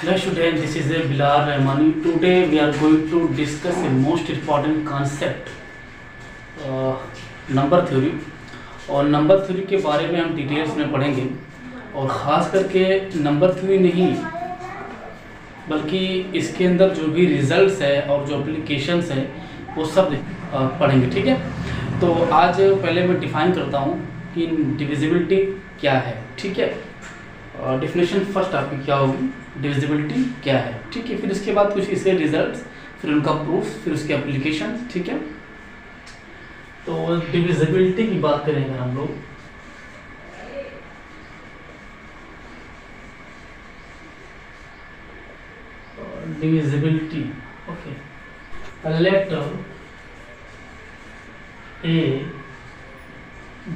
Hello student, this is Bilal Rahmani. Today we are going to discuss a most important concept, number theory. और number theory के बारे में हम details में पढ़ेंगे और ख़ास करके नंबर थ्योरी नहीं बल्कि इसके अंदर जो भी रिजल्ट्स है और जो एप्लीकेशंस है वो सब पढ़ेंगे। ठीक है, तो आज पहले मैं डिफाइन करता हूँ कि डिविजिबिलिटी क्या है। ठीक है, डेफिनेशन फर्स्ट आपकी क्या होगी, डिविजिबिलिटी क्या है। ठीक है, फिर इसके बाद कुछ इसके रिजल्ट्स, फिर उनका प्रूफ, फिर उसके एप्लीकेशन। ठीक है, तो डिविजिबिलिटी की बात करेंगे हम लोग। Divisibility, okay, letter a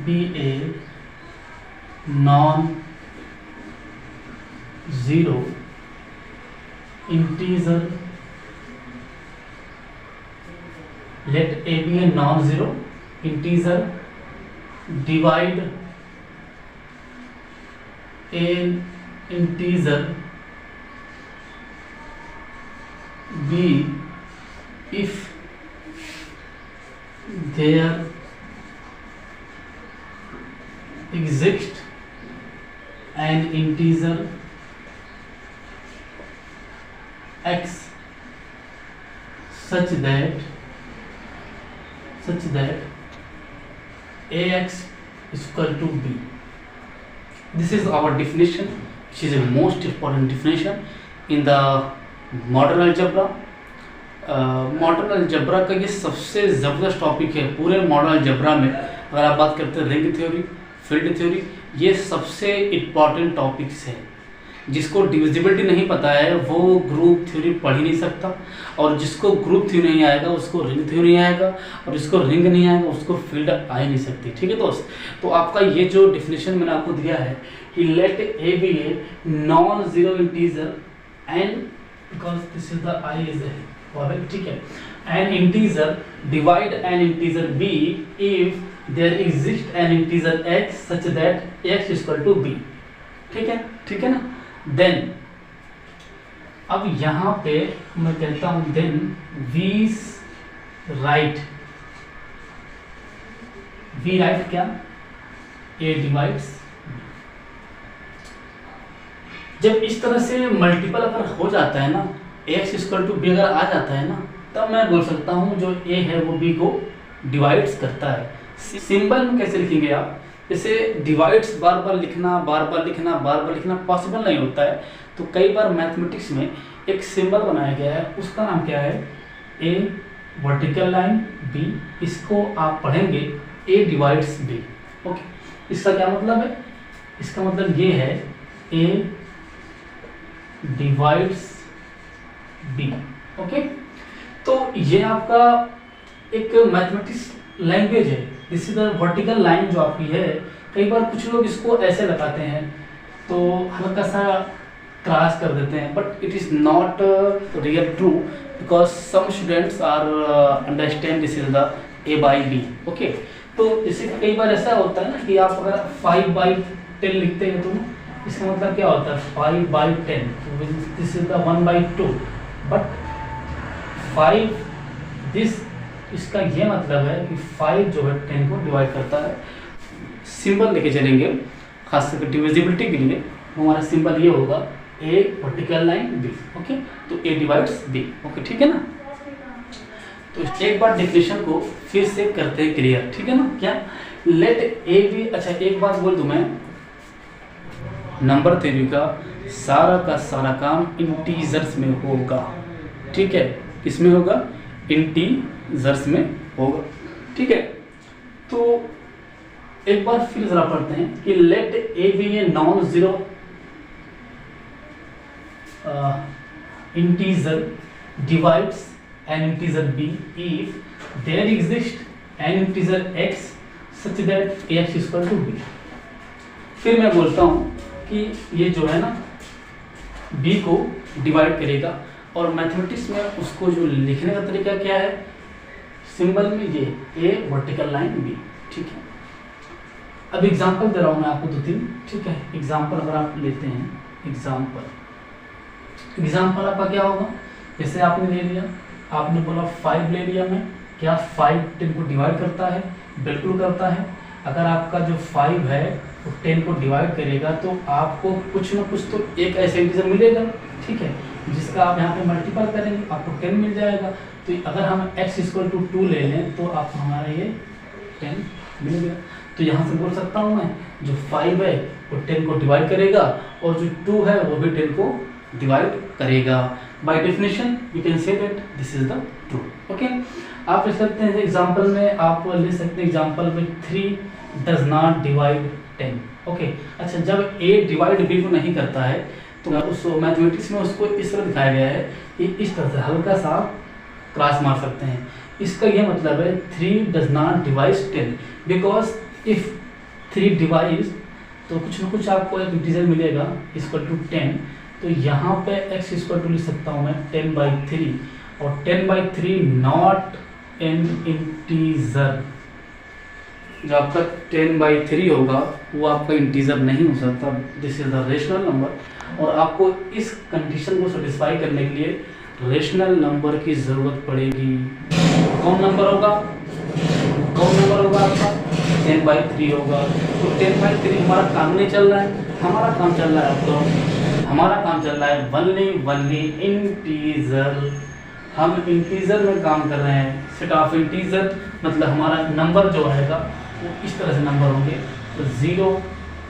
be a non zero integer, let a be a non-zero integer, divide an integer b if there exists an integer x such that ax is equal to b. This is our definition, which is a most important definition in the modern algebra. Modern algebra का ये सबसे ज़बरदस्त topic है पूरे modern algebra में। अगर आप बात करते हैं रिंग थ्योरी, फील्ड थ्योरी, ये सबसे इम्पॉर्टेंट टॉपिक्स है। जिसको डिविजिबिलिटी नहीं पता है वो ग्रुप थ्योरी पढ़ ही नहीं सकता, और जिसको ग्रुप थ्योरी नहीं आएगा उसको रिंग थ्योरी नहीं आएगा, और जिसको रिंग नहीं आएगा उसको फील्ड आ ही नहीं सकती। ठीक है दोस्त, तो आपका ये जो डिफिनेशन मैंने आपको दिया है कि let a be a non zero integer and because this is the I is है, ठीक है, an integer divide an integer b if there exist an integer x such that x is equal to b. ठीक है ना। Then अब यहां पे मैं कहता हूं देन वी राइट क्या, ए डिवाइड्स। जब इस तरह से मल्टीपल अगर हो जाता है ना, एक्स इक्वल टू बी अगर आ जाता है ना, तब मैं बोल सकता हूं जो ए है वो बी को डिवाइड्स करता है। सिंबल में कैसे लिखेंगे आप, जैसे डिवाइड्स बार बार लिखना पॉसिबल नहीं होता है, तो कई बार मैथमेटिक्स में एक सिंबल बनाया गया है, उसका नाम क्या है, ए वर्टिकल लाइन बी। इसको आप पढ़ेंगे ए डिवाइड्स बी। ओके, इसका क्या मतलब है, इसका मतलब ये है ए डिवाइड्स बी। ओके, तो ये आपका एक मैथमेटिक्स लैंग्वेज है। This is the vertical line जो आपकी है। कई बार कुछ लोग इसको ऐसे लगाते हैं तो हल्का सा क्रॉस कर देते हैं, but it is not real true because some students are understand this is the a by b. Okay, तो जैसे कई बार ऐसा होता है ना कि आप अगर 5/10 लिखते हैं तो इसका मतलब क्या होता है 5/10, this is the 1/2, but 5 this, इसका ये मतलब है कि 5 जो है 10 को डिवाइड करता है। सिंबल लेके चलेंगे खास करके डिविजिबिलिटी के लिए, हमारा सिंबल ये होगा ए वर्टिकल लाइन बी। ओके, तो ए डिवाइड्स बी। ओके, ठीक है ना। तो एक बार डेफिनेशन को फिर से करते हैं क्लियर। ठीक है ना, क्या लेट ए बी। अच्छा, एक बात बोल दूं मैं, नंबर थ्योरी का सारा काम इंटीजर्स में होगा। ठीक है, किसमें होगा, इंटीजर्स में होगा। ठीक है, तो एक बार फिर जरा पढ़ते हैं कि let a be a non zero integer divides an integer b if there exist an integer x such that x is equal to b. फिर मैं बोलता हूं कि ये जो है ना बी को डिवाइड करेगा, और मैथमेटिक्स में उसको जो लिखने का तरीका क्या है, सिंबल में ये ए वर्टिकल लाइन बी। ठीक है, अब एग्जांपल दे रहा हूँ मैं आपको 2-3। ठीक है, एग्जांपल अगर आप लेते हैं, एग्जांपल एग्जाम्पल आपका क्या होगा, जैसे आपने ले लिया, आपने बोला 5 ले लिया मैं, क्या 5 10 को डिवाइड करता है? बिल्कुल करता है। अगर आपका जो 5 है वो 10 को डिवाइड करेगा तो आपको कुछ ना कुछ तो एक ऐसा इंटीजर मिलेगा, ठीक है, जिसका आप यहाँ पे मल्टीपल करेंगे आपको 10 मिल जाएगा। तो अगर हम x = 2 ले लें तो आपको हमारा ये 10 मिल गया। तो यहाँ से बोल सकता हूँ मैं जो 5 है वो 10 को डिवाइड करेगा और जो 2 है वो भी 10 को डिवाइड करेगा। By definition you can say that this is the truth. Okay, आप लिख सकते हैं एग्जांपल में, आप लिख सकते हैं एग्जांपल में 3 डज नॉट डिवाइड 10। ओके, अच्छा, जब a डिवाइड b को नहीं करता है तो उस मैथमेटिक्स में उसको इस तरह दिखाया गया है कि इस तरह से हल्का सा क्रॉस मार सकते हैं। इसका यह मतलब है 3 does not divide 10 because if 3 divide तो कुछ ना कुछ आपको एक इंटीजर मिलेगा = 10। तो यहाँ पे x = लिख सकता हूँ मैं 10/3 और 10/3 नॉट एन इंटीजर। जो आपका 10/3 होगा वो आपका इंटीजर नहीं हो सकता, this is the rational number. और आपको इस कंडीशन को सेटिस्फाई करने के लिए रेशनल नंबर की ज़रूरत पड़ेगी। कौन नंबर होगा? आपका 10/3 होगा। तो 10/3 हमारा काम नहीं चल रहा है, हमारा काम चल रहा है आपका, हमारा काम चल रहा है वनली इंटीजर। हम इंटीजर में काम कर रहे हैं, सेट ऑफ इंटीजर, मतलब हमारा नंबर जो आएगा वो इस तरह से नंबर होंगे, तो 0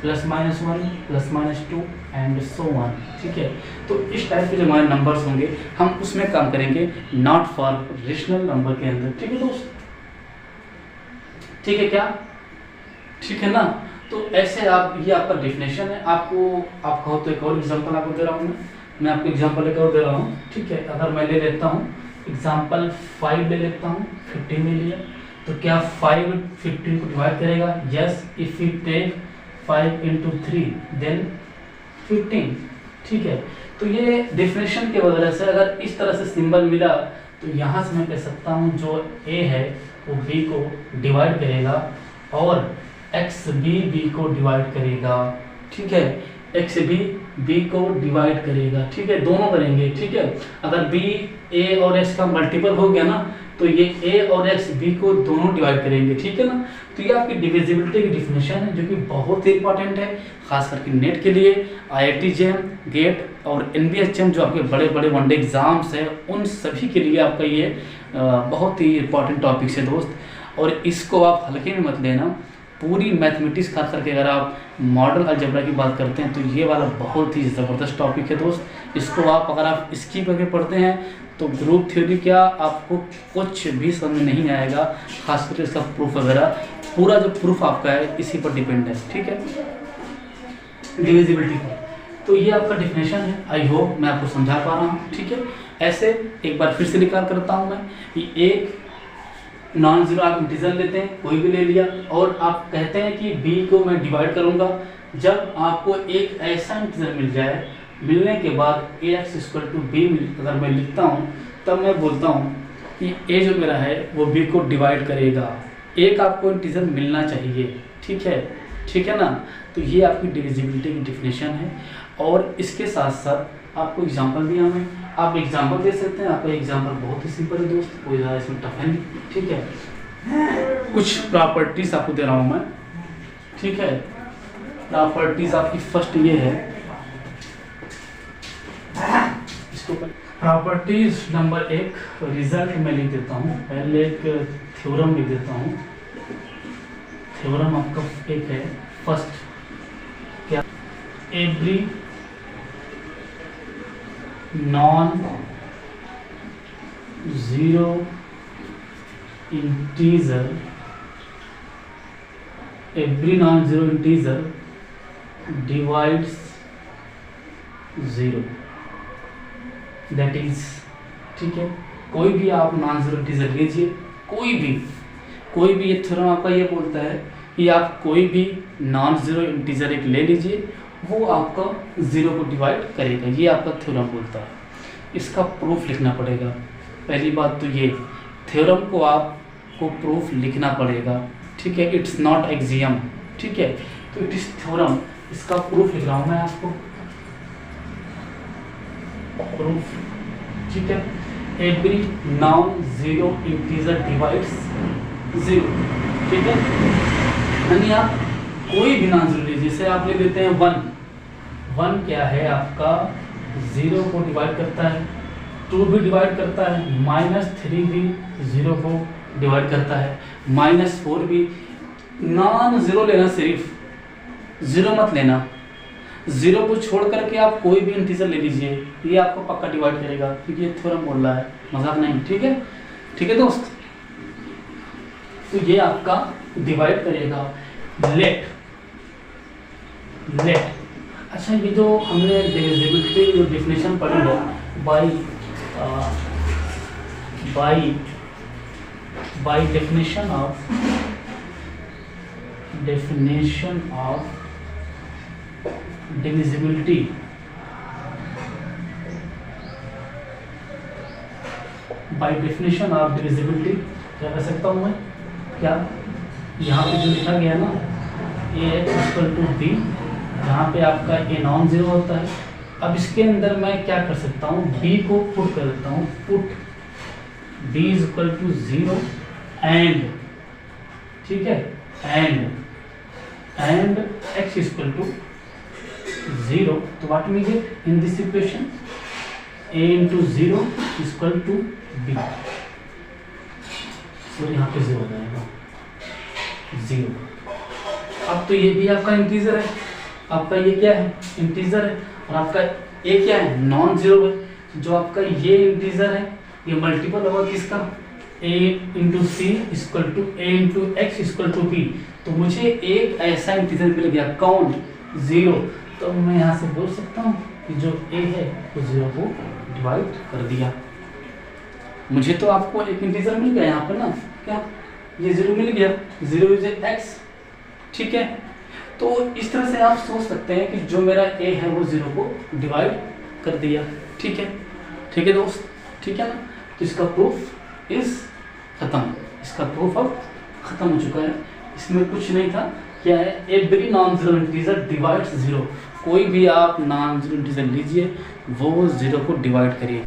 +-1 +-2 एंड सो ऑन, ठीक है। तो इस टाइप के जो हमारे नंबर्स होंगे हम उसमें काम करेंगे, नॉट फॉर रेशनल नंबर के अंदर, ठीक है दोस्त, ठीक है क्या, ठीक है ना। तो ऐसे आप, ये आपका डेफिनेशन है। आप कहो तो एक और एग्जांपल आपको दे रहा हूँ मैं आपको एग्जांपल एक और दे रहा हूँ, ठीक है। अगर मैं ले लेता हूँ एग्जांपल 5 ले लेता हूँ, 15 ले लिया, तो क्या 5 15 को डिवाइड करेगा? Yes, if you take 5 × 3 then 15, ठीक है। तो ये डेफिनेशन के वजह से अगर इस तरह से सिंबल मिला तो यहाँ से मैं कह सकता हूँ जो a है वो b को डिवाइड करेगा और x भी b को डिवाइड करेगा, ठीक है। x भी b को डिवाइड करेगा, ठीक है, दोनों करेंगे, ठीक है। अगर b a और x का मल्टीपल हो गया ना तो ये a और x b को दोनों डिवाइड करेंगे, ठीक है ना। तो ये आपकी डिविजिबिलिटी की डिफिनेशन है जो कि बहुत ही इंपॉर्टेंट है, खास करके नेट के लिए, IIT JEM, गेट और NBHM जो आपके बड़े बड़े वनडे एग्जाम्स हैं उन सभी के लिए आपका ये बहुत ही इंपॉर्टेंट टॉपिक है दोस्त। और इसको आप हल्के में मत लेना, पूरी मैथमेटिक्स खास करके अगर आप मॉडल अलजेब्रा की बात करते हैं तो ये वाला बहुत ही ज़बरदस्त टॉपिक है दोस्त। इसको आप अगर आप स्किप करके पढ़ते हैं तो ग्रुप थ्योरी क्या आपको कुछ भी समझ नहीं आएगा, खास करके इसका प्रूफ वगैरह, पूरा जो प्रूफ आपका है इसी पर डिपेंड है, ठीक है, डिविजिबिलिटी पर। तो ये आपका डेफिनेशन है, आई होप मैं आपको समझा पा रहा हूँ, ठीक है। ऐसे एक बार फिर से रिकॉल करता हूँ मैं कि एक नॉन जीरो आप इंटीजर लेते हैं, कोई भी ले लिया, और आप कहते हैं कि b को मैं डिवाइड करूंगा। जब आपको एक ऐसा इंटीजर मिल जाए, मिलने के बाद ax = b अगर मैं लिखता हूं तब मैं बोलता हूं कि a जो मेरा है वो b को डिवाइड करेगा। एक आपको इंटीजर मिलना चाहिए, ठीक है ना। तो ये आपकी डिविजिबिलिटी की डेफिनेशन है। और इसके साथ साथ आपको एग्जांपल दिया मैं, आप एग्जांपल दे सकते हैं। आपका एग्जांपल बहुत ही सिंपल है दोस्त, कोई ज़्यादा इसमें टफ है नहीं, ठीक है। कुछ प्रॉपर्टीज आपको दे रहा हूँ मैं, ठीक है। प्रॉपर्टीज आपकी फर्स्ट ये है, इसको प्रॉपर्टीज नंबर 1 रिजल्ट में लिख देता हूँ, पहले एक थ्योरम लिख देता हूँ। थ्योरम आपका एक है फर्स्ट, क्या, every non zero integer, every non-zero integer divides 0, that is, ठीक है। कोई भी आप नॉन जीरो इंटीजर लीजिए, कोई भी ये थ्योरम आपका ये बोलता है कि आप कोई भी नॉन जीरो इंटीजर एक ले लीजिए, वो आपका 0 को डिवाइड करेगा, ये आपका थ्योरम बोलता है। इसका प्रूफ लिखना पड़ेगा। पहली बात तो ये थ्योरम को आपको प्रूफ लिखना पड़ेगा, ठीक है। इट्स नॉट एक्सियम, ठीक है। तो इट इज थ्योरम, इसका प्रूफ लिख रहा हूँ मैं आपको। प्रूफ, ठीक है। Every non zero integer divides zero, ठीक है। यानी आप कोई भी नॉन जीरो लीजिए, जैसे आप ले लेते हैं 1 क्या है आपका, 0 को डिवाइड करता है, 2 भी डिवाइड करता है, -3 भी 0 को डिवाइड करता है, -4 भी। नॉन जीरो लेना, सिर्फ जीरो मत लेना, जीरो को छोड़ करके आप कोई भी इंटीजर ले लीजिए, ये आपको पक्का डिवाइड करेगा, क्योंकि ये थ्योरम बोल रहा है, मजाक नहीं, ठीक है। ठीक है दोस्त, तो ये आपका डिवाइड करेगा। लेट, अच्छा ये जो हमने डिविजिबिलिटी जो डेफिनेशन पढ़ी है, by definition of divisibility, by definition of divisibility क्या कर सकता हूँ मैं, क्या यहाँ पे जो लिखा गया ना, A=B, जहाँ पे आपका A नॉन जीरो होता है। अब इसके अंदर मैं क्या कर सकता हूँ, B को पुट कर देता हूँ, पुट B=0 एंड, ठीक है, एंड x=0, तो what we get in this equation, A×0=B, तो यहाँ पे 0 हो जाएगा, 0। अब तो ये भी आपका इंटीजर है, आपका ये क्या है, इंटीजर है, और आपका ए क्या है, नॉन जीरो है। जो आपका ये इंटीजर है, ये मल्टीपल होगा किसका, A×C=A×x=B। तो मुझे एक ऐसा इंटीजर मिल गया, कौन, 0। तो मैं यहाँ से बोल सकता हूँ कि जो a है वो 0 को डिवाइड कर दिया। मुझे तो आपको एक इंटीजर मिल गया यहाँ पर ना, क्या ये 0 मिल गया, 0 = x, ठीक है। तो इस तरह से आप सोच सकते हैं कि जो मेरा a है वो 0 को डिवाइड कर दिया, ठीक है दोस्त, ठीक है ना। तो इसका प्रूफ इज खत्म, इसका प्रूफ अब खत्म हो चुका है, इसमें कुछ नहीं था। क्या है, every non zero integer divides 0, कोई भी आप नॉन जीरो इंटीजर लीजिए वो 0 को डिवाइड करिए।